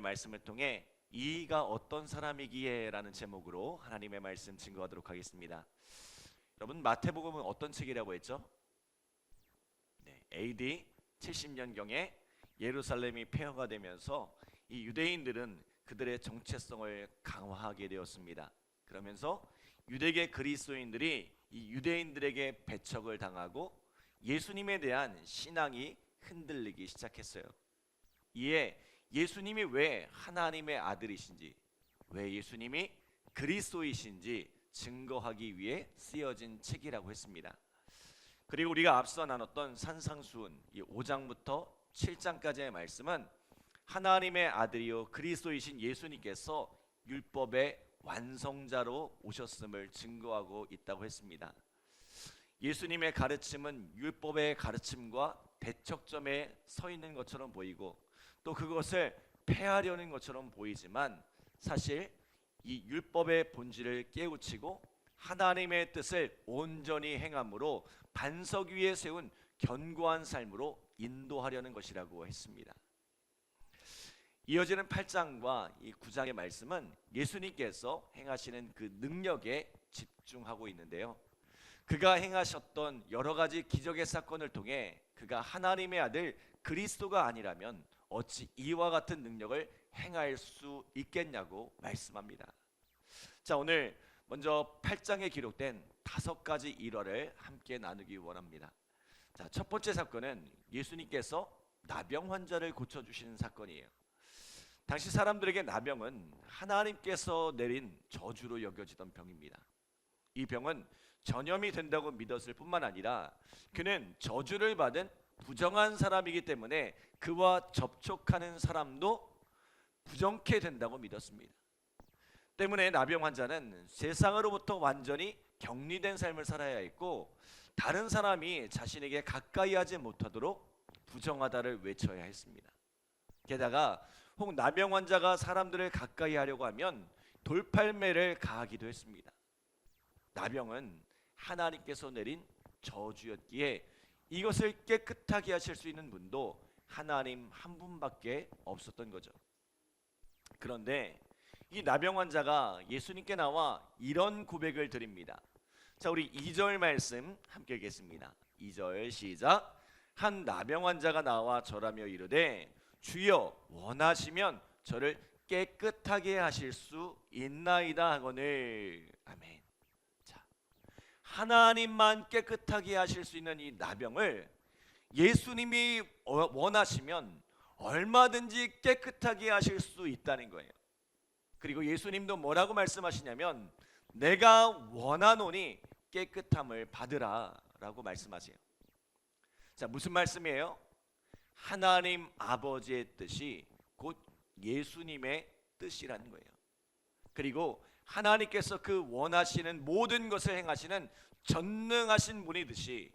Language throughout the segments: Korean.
말씀을 통해 이가 어떤 사람이기에 라는 제목으로 하나님의 말씀 증거하도록 하겠습니다. 여러분, 마태복음은 어떤 책이라고 했죠? AD 70년경에 예루살렘이 폐허가 되면서 이 유대인들은 그들의 정체성을 강화하게 되었습니다. 그러면서 유대계 그리스도인들이 이 유대인들에게 배척을 당하고 예수님에 대한 신앙이 흔들리기 시작했어요. 이에 예수님이 왜 하나님의 아들이신지, 왜 예수님이 그리스도이신지 증거하기 위해 쓰여진 책이라고 했습니다. 그리고 우리가 앞서 나눴던 산상수훈 이 5장부터 7장까지의 말씀은 하나님의 아들이요 그리스도이신 예수님께서 율법의 완성자로 오셨음을 증거하고 있다고 했습니다. 예수님의 가르침은 율법의 가르침과 대척점에 서 있는 것처럼 보이고 또 그것을 폐하려는 것처럼 보이지만 사실 이 율법의 본질을 깨우치고 하나님의 뜻을 온전히 행함으로 반석 위에 세운 견고한 삶으로 인도하려는 것이라고 했습니다. 이어지는 8장과 이 9장의 말씀은 예수님께서 행하시는 그 능력에 집중하고 있는데요. 그가 행하셨던 여러 가지 기적의 사건을 통해 그가 하나님의 아들 그리스도가 아니라면 어찌 이와 같은 능력을 행할 수 있겠냐고 말씀합니다. 자, 오늘 먼저 8장에 기록된 5가지 일화를 함께 나누기 원합니다. 자, 첫 번째 사건은 예수님께서 나병 환자를 고쳐주시는 사건이에요. 당시 사람들에게 나병은 하나님께서 내린 저주로 여겨지던 병입니다. 이 병은 전염이 된다고 믿었을 뿐만 아니라 그는 저주를 받은 부정한 사람이기 때문에 그와 접촉하는 사람도 부정케 된다고 믿었습니다. 때문에 나병 환자는 세상으로부터 완전히 격리된 삶을 살아야 했고 다른 사람이 자신에게 가까이 하지 못하도록 부정하다를 외쳐야 했습니다. 게다가 혹 나병 환자가 사람들을 가까이 하려고 하면 돌팔매를 가하기도 했습니다. 나병은 하나님께서 내린 저주였기에 이것을 깨끗하게 하실 수 있는 분도 하나님 한 분밖에 없었던 거죠. 그런데 이 나병 환자가 예수님께 나와 이런 고백을 드립니다. 자, 우리 2절 말씀 함께 읽겠습니다. 2절 시작. 한 나병 환자가 나와 절하며 이르되 주여 원하시면 저를 깨끗하게 하실 수 있나이다 하거늘. 아멘. 자, 하나님만 깨끗하게 하실 수 있는 이 나병을 예수님이 원하시면 얼마든지 깨끗하게 하실 수 있다는 거예요. 그리고 예수님도 뭐라고 말씀하시냐면 내가 원하노니 깨끗함을 받으라 라고 말씀하세요. 자, 무슨 말씀이에요? 하나님 아버지의 뜻이 곧 예수님의 뜻이라는 거예요. 그리고 하나님께서 그 원하시는 모든 것을 행하시는 전능하신 분이듯이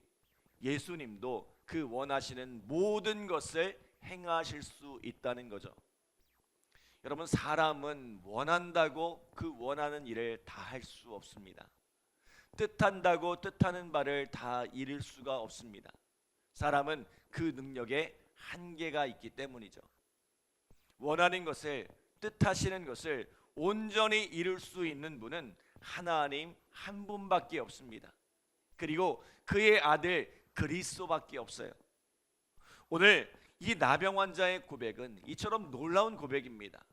예수님도 그 원하시는 모든 것을 행하실 수 있다는 거죠. 여러분, 사람은 원한다고 그 원하는 일을 다 할 수 없습니다. 뜻한다고 뜻하는 바를 다 이룰 수가 없습니다. 사람은 그 능력에 한계가 있기 때문이죠. 원하는 것을, 뜻하시는 것을 온전히 이룰 수 있는 분은 하나님 한 분밖에 없습니다. 그리고 그의 아들 그리스도밖에 없어요. 오늘 이 나병 환자의 고백은 이처럼 놀라운 고백입니다.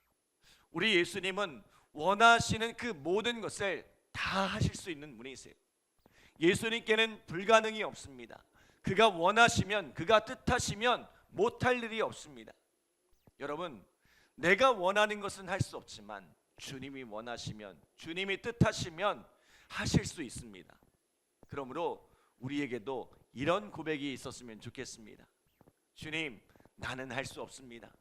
우리 예수님은 원하시는 그 모든 것을 다 하실 수 있는 분이세요. 예수님께는 불가능이 없습니다. 그가 원하시면, 그가 뜻하시면 못할 일이 없습니다. 여러분, 내가 원하는 것은 할 수 없지만 주님이 원하시면, 주님이 뜻하시면 하실 수 있습니다. 그러므로 우리에게도 이런 고백이 있었으면 좋겠습니다. 주님, 나는 할 수 없습니다.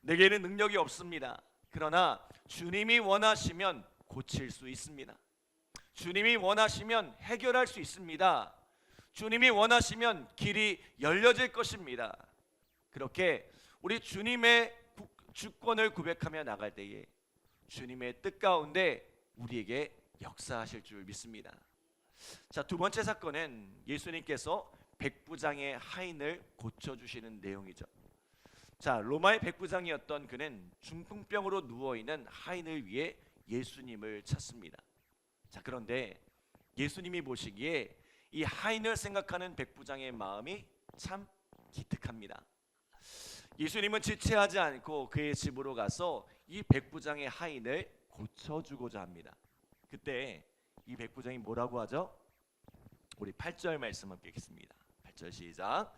내게는 능력이 없습니다. 그러나 주님이 원하시면 고칠 수 있습니다. 주님이 원하시면 해결할 수 있습니다. 주님이 원하시면 길이 열려질 것입니다. 그렇게 우리 주님의 주권을 고백하며 나갈 때에 주님의 뜻 가운데 우리에게 역사하실 줄 믿습니다. 자, 두 번째 사건은 예수님께서 백부장의 하인을 고쳐주시는 내용이죠. 자, 로마의 백부장이었던 그는 중풍병으로 누워있는 하인을 위해 예수님을 찾습니다. 자, 그런데 예수님이 보시기에 이 하인을 생각하는 백부장의 마음이 참 기특합니다. 예수님은 지체하지 않고 그의 집으로 가서 이 백부장의 하인을 고쳐주고자 합니다. 그때 이 백부장이 뭐라고 하죠? 우리 8절 말씀 함께 읽겠습니다. 8절 시작.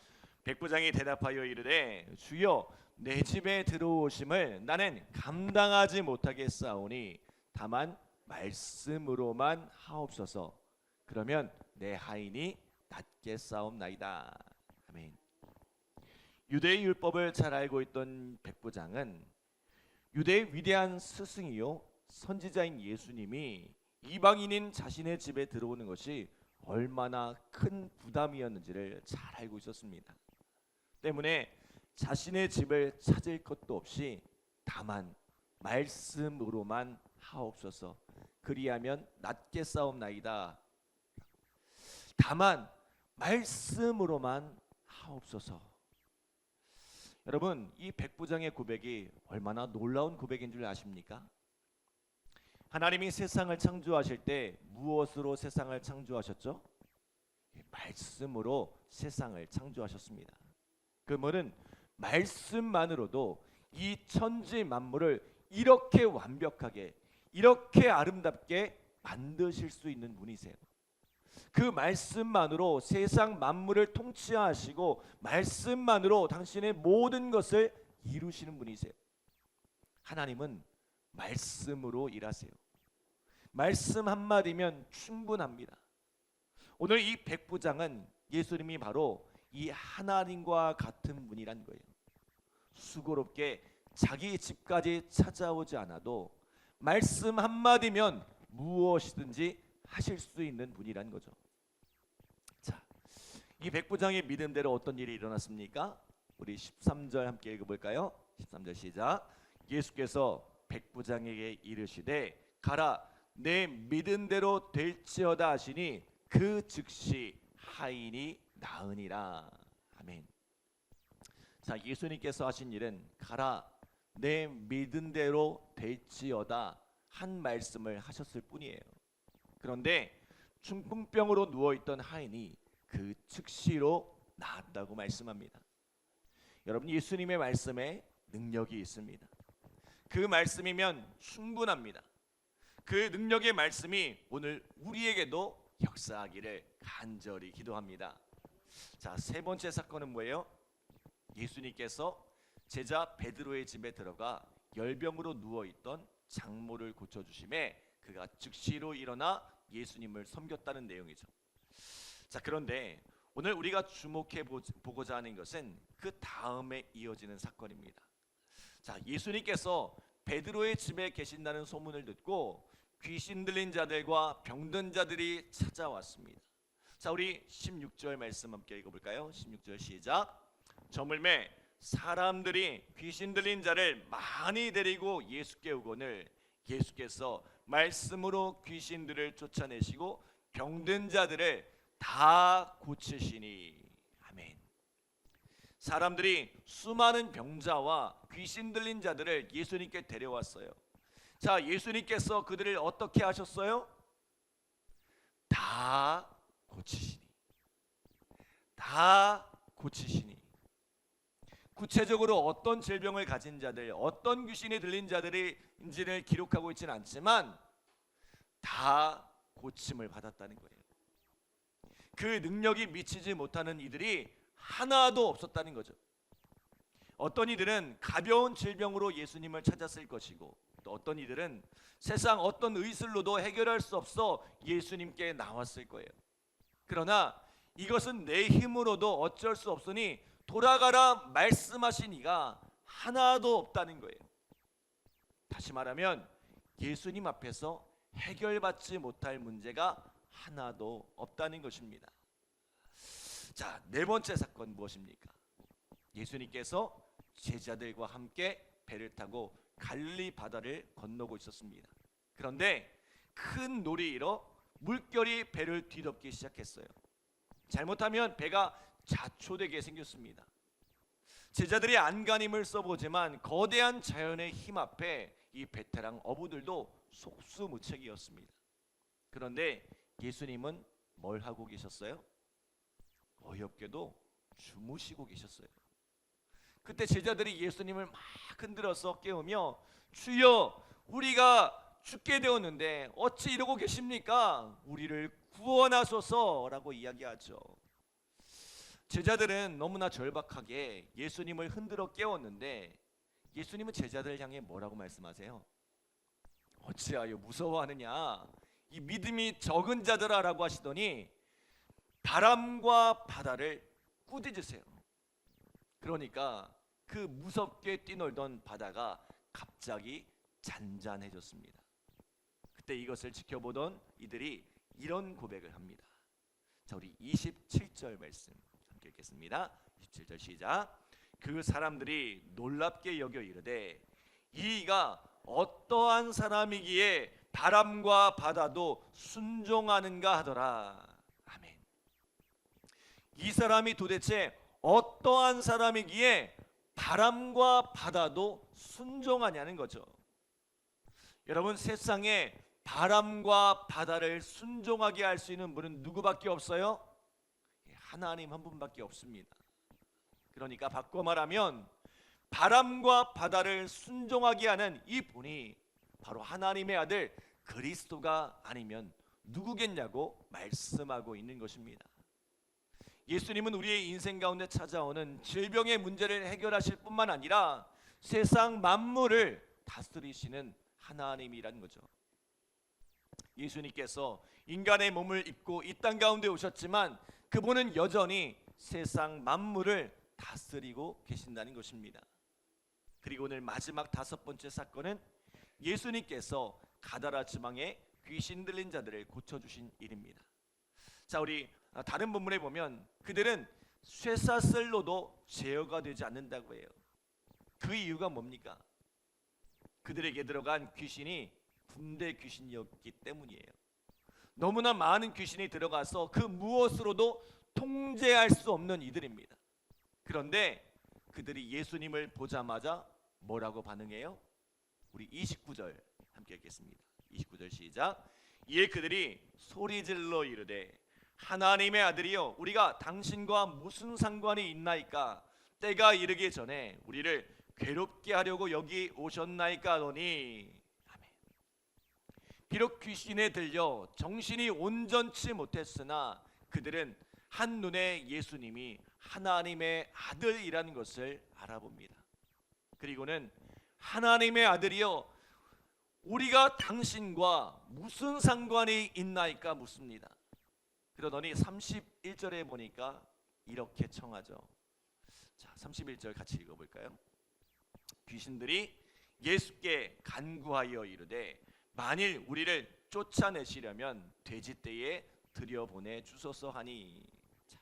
백부장이 대답하여 이르되 주여 내 집에 들어오심을 나는 감당하지 못하겠사오니 다만 말씀으로만 하옵소서. 그러면 내 하인이 낫겠사옵나이다. 아멘. 유대의 율법을 잘 알고 있던 백부장은 유대의 위대한 스승이요 선지자인 예수님이 이방인인 자신의 집에 들어오는 것이 얼마나 큰 부담이었는지를 잘 알고 있었습니다. 때문에 자신의 집을 찾을 것도 없이 다만 말씀으로만 하옵소서. 그리하면 낫겠사옵나이다. 다만 말씀으로만 하옵소서. 여러분, 이 백부장의 고백이 얼마나 놀라운 고백인 줄 아십니까? 하나님이 세상을 창조하실 때 무엇으로 세상을 창조하셨죠? 말씀으로 세상을 창조하셨습니다. 그 말은 말씀만으로도 이 천지 만물을 이렇게 완벽하게, 이렇게 아름답게 만드실 수 있는 분이세요. 그 말씀만으로 세상 만물을 통치하시고 말씀만으로 당신의 모든 것을 이루시는 분이세요. 하나님은 말씀으로 일하세요. 말씀 한마디면 충분합니다. 오늘 이 백부장은 예수님이 바로 이 하나님과 같은 분이란 거예요. 수고롭게 자기 집까지 찾아오지 않아도 말씀 한마디면 무엇이든지 하실 수 있는 분이란 거죠. 자, 이 백부장의 믿음대로 어떤 일이 일어났습니까? 우리 13절 함께 읽어볼까요? 13절 시작. 예수께서 백부장에게 이르시되 가라 내 믿음대로 될지어다 하시니 그 즉시 하인이 나으니라. 아멘. 자, 예수님께서 하신 일은 가라 내 믿음대로 될지어다 한 말씀을 하셨을 뿐이에요. 그런데 중풍병으로 누워있던 하인이 그 즉시로 나았다고 말씀합니다. 여러분, 예수님의 말씀에 능력이 있습니다. 그 말씀이면 충분합니다. 그 능력의 말씀이 오늘 우리에게도 역사하기를 간절히 기도합니다. 자, 세 번째 사건은 뭐예요? 예수님께서 제자 베드로의 집에 들어가 열병으로 누워있던 장모를 고쳐주심에 그가 즉시로 일어나 예수님을 섬겼다는 내용이죠. 자, 그런데 오늘 우리가 주목해 보고자 하는 것은 그 다음에 이어지는 사건입니다. 자, 예수님께서 베드로의 집에 계신다는 소문을 듣고 귀신 들린 자들과 병든 자들이 찾아왔습니다. 자, 우리 16절 말씀 함께 읽어볼까요? 16절 시작. 저물매 사람들이 귀신 들린 자를 많이 데리고 예수께 오거늘 예수께서 말씀으로 귀신들을 쫓아내시고 병든 자들을 다 고치시니. 아멘. 사람들이 수많은 병자와 귀신 들린 자들을 예수님께 데려왔어요. 자, 예수님께서 그들을 어떻게 하셨어요? 다 고치시니. 다 고치시니. 구체적으로 어떤 질병을 가진 자들, 어떤 귀신이 들린 자들인지를 기록하고 있지는 않지만 다 고침을 받았다는 거예요. 그 능력이 미치지 못하는 이들이 하나도 없었다는 거죠. 어떤 이들은 가벼운 질병으로 예수님을 찾았을 것이고 또 어떤 이들은 세상 어떤 의술로도 해결할 수 없어 예수님께 나왔을 거예요. 그러나 이것은 내 힘으로도 어쩔 수 없으니 돌아가라 말씀하신 이가 하나도 없다는 거예요. 다시 말하면 예수님 앞에서 해결받지 못할 문제가 하나도 없다는 것입니다. 자, 네 번째 사건 무엇입니까? 예수님께서 제자들과 함께 배를 타고 갈릴리 바다를 건너고 있었습니다. 그런데 큰 놀이로 물결이 배를 뒤덮기 시작했어요. 잘못하면 배가 자초되게 생겼습니다. 제자들이 안간힘을 써보지만 거대한 자연의 힘 앞에 이 베테랑 어부들도 속수무책이었습니다. 그런데 예수님은 뭘 하고 계셨어요? 어이없게도 주무시고 계셨어요. 그때 제자들이 예수님을 막 흔들어서 깨우며 주여 우리가 죽게 되었는데 어찌 이러고 계십니까? 우리를 구원하소서라고 이야기하죠. 제자들은 너무나 절박하게 예수님을 흔들어 깨웠는데 예수님은 제자들을 향해 뭐라고 말씀하세요? 어찌하여 무서워하느냐 이 믿음이 적은 자들아 라고 하시더니 바람과 바다를 꾸짖으세요. 그러니까 그 무섭게 뛰놀던 바다가 갑자기 잔잔해졌습니다. 그때 이것을 지켜보던 이들이 이런 고백을 합니다. 자, 우리 27절 말씀 함께 읽겠습니다. 27절 시작. 그 사람들이 놀랍게 여겨 이르되 이가 어떠한 사람이기에 바람과 바다도 순종하는가 하더라. 아멘. 이 사람이 도대체 어떠한 사람이기에 바람과 바다도 순종하냐는 거죠. 여러분, 세상에 바람과 바다를 순종하게 할 수 있는 분은 누구밖에 없어요? 하나님 한 분밖에 없습니다. 그러니까 바꿔 말하면 바람과 바다를 순종하게 하는 이 분이 바로 하나님의 아들 그리스도가 아니면 누구겠냐고 말씀하고 있는 것입니다. 예수님은 우리의 인생 가운데 찾아오는 질병의 문제를 해결하실 뿐만 아니라 세상 만물을 다스리시는 하나님이라는 거죠. 예수님께서 인간의 몸을 입고 이 땅 가운데 오셨지만 그분은 여전히 세상 만물을 다스리고 계신다는 것입니다. 그리고 오늘 마지막 5번째 사건은 예수님께서 가다라 지방에 귀신 들린 자들을 고쳐주신 일입니다. 자, 우리 다른 본문에 보면 그들은 쇠사슬로도 제어가 되지 않는다고 해요. 그 이유가 뭡니까? 그들에게 들어간 귀신이 군대 귀신이었기 때문이에요. 너무나 많은 귀신이 들어가서 그 무엇으로도 통제할 수 없는 이들입니다. 그런데 그들이 예수님을 보자마자 뭐라고 반응해요? 우리 29절 함께 읽겠습니다. 29절 시작. 이에 그들이 소리질러 이르되 하나님의 아들이여 우리가 당신과 무슨 상관이 있나이까? 때가 이르기 전에 우리를 괴롭게 하려고 여기 오셨나이까 하더니 아멘. 비록 귀신에 들려 정신이 온전치 못했으나 그들은 한눈에 예수님이 하나님의 아들이라는 것을 알아봅니다. 그리고는 하나님의 아들이여 우리가 당신과 무슨 상관이 있나이까 묻습니다. 그러더니 31절에 보니까 이렇게 청하죠. 자, 31절 같이 읽어볼까요? 귀신들이 예수께 간구하여 이르되 만일 우리를 쫓아내시려면 돼지떼에 들여보내 주소서 하니. 자,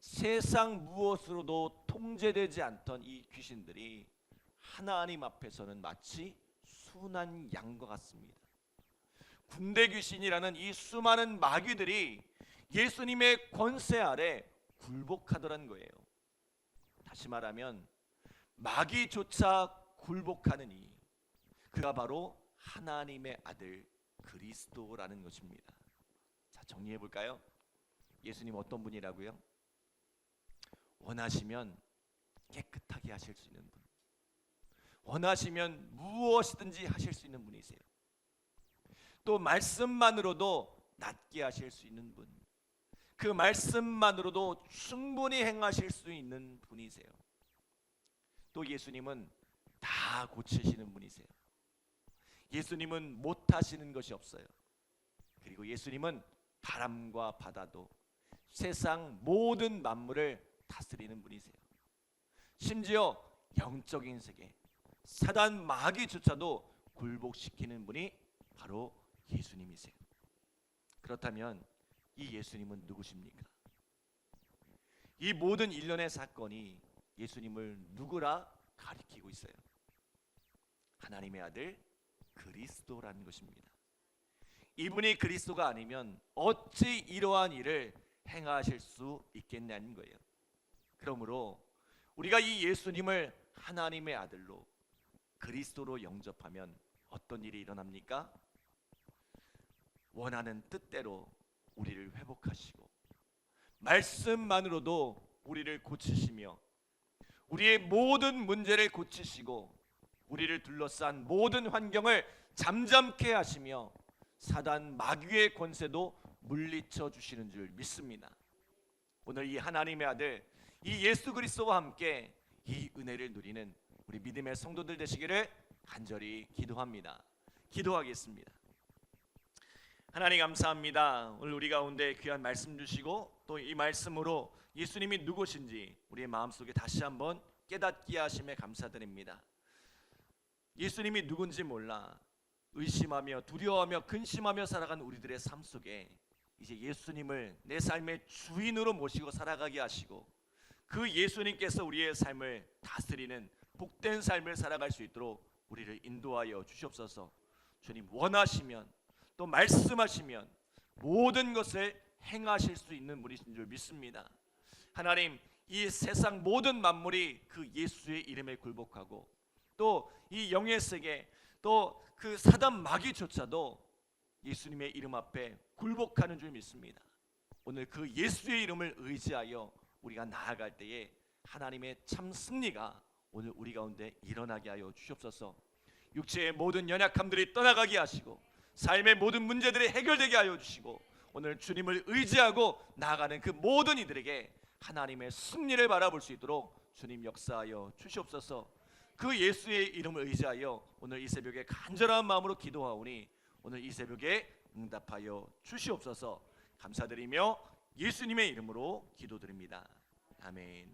세상 무엇으로도 통제되지 않던 이 귀신들이 하나님 앞에서는 마치 순한 양과 같습니다. 군대 귀신이라는 이 수많은 마귀들이 예수님의 권세 아래 굴복하더란 거예요. 다시 말하면 마귀조차 굴복하느니 그가 바로 하나님의 아들 그리스도라는 것입니다. 자, 정리해 볼까요? 예수님 어떤 분이라고요? 원하시면 깨끗하게 하실 수 있는 분, 원하시면 무엇이든지 하실 수 있는 분이세요. 또 말씀만으로도 낫게 하실 수 있는 분, 그 말씀만으로도 충분히 행하실 수 있는 분이세요. 또 예수님은 다 고치시는 분이세요. 예수님은 못하시는 것이 없어요. 그리고 예수님은 바람과 바다도 세상 모든 만물을 다스리는 분이세요. 심지어 영적인 세계, 사단 마귀조차도 굴복시키는 분이 바로 예수님이세요. 그렇다면 이 예수님은 누구십니까? 이 모든 일련의 사건이 예수님을 누구라 가리키고 있어요? 하나님의 아들 그리스도라는 것입니다. 이분이 그리스도가 아니면 어찌 이러한 일을 행하실 수 있겠냐는 거예요. 그러므로 우리가 이 예수님을 하나님의 아들로 그리스도로 영접하면 어떤 일이 일어납니까? 원하는 뜻대로 우리를 회복하시고 말씀만으로도 우리를 고치시며 우리의 모든 문제를 고치시고 우리를 둘러싼 모든 환경을 잠잠케 하시며 사단 마귀의 권세도 물리쳐 주시는 줄 믿습니다. 오늘 이 하나님의 아들 이 예수 그리스도와 함께 이 은혜를 누리는 우리 믿음의 성도들 되시기를 간절히 기도합니다. 기도하겠습니다. 하나님 감사합니다. 오늘 우리 가운데 귀한 말씀 주시고 또 이 말씀으로 예수님이 누구신지 우리의 마음속에 다시 한번 깨닫게 하심에 감사드립니다. 예수님이 누군지 몰라 의심하며 두려워하며 근심하며 살아간 우리들의 삶 속에 이제 예수님을 내 삶의 주인으로 모시고 살아가게 하시고 그 예수님께서 우리의 삶을 다스리는 복된 삶을 살아갈 수 있도록 우리를 인도하여 주시옵소서. 주님 원하시면 또 말씀하시면 모든 것을 행하실 수 있는 분이신 줄 믿습니다. 하나님 이 세상 모든 만물이 그 예수의 이름에 굴복하고 또 이 영의 세계 또 그 사단 마귀조차도 예수님의 이름 앞에 굴복하는 줄 믿습니다. 오늘 그 예수의 이름을 의지하여 우리가 나아갈 때에 하나님의 참 승리가 오늘 우리 가운데 일어나게 하여 주시옵소서. 육체의 모든 연약함들이 떠나가게 하시고 삶의 모든 문제들이 해결되게 하여 주시고 오늘 주님을 의지하고 나아가는 그 모든 이들에게 하나님의 승리를 바라볼 수 있도록 주님 역사하여 주시옵소서. 그 예수의 이름을 의지하여 오늘 이 새벽에 간절한 마음으로 기도하오니 오늘 이 새벽에 응답하여 주시옵소서. 감사드리며 예수님의 이름으로 기도드립니다. 아멘.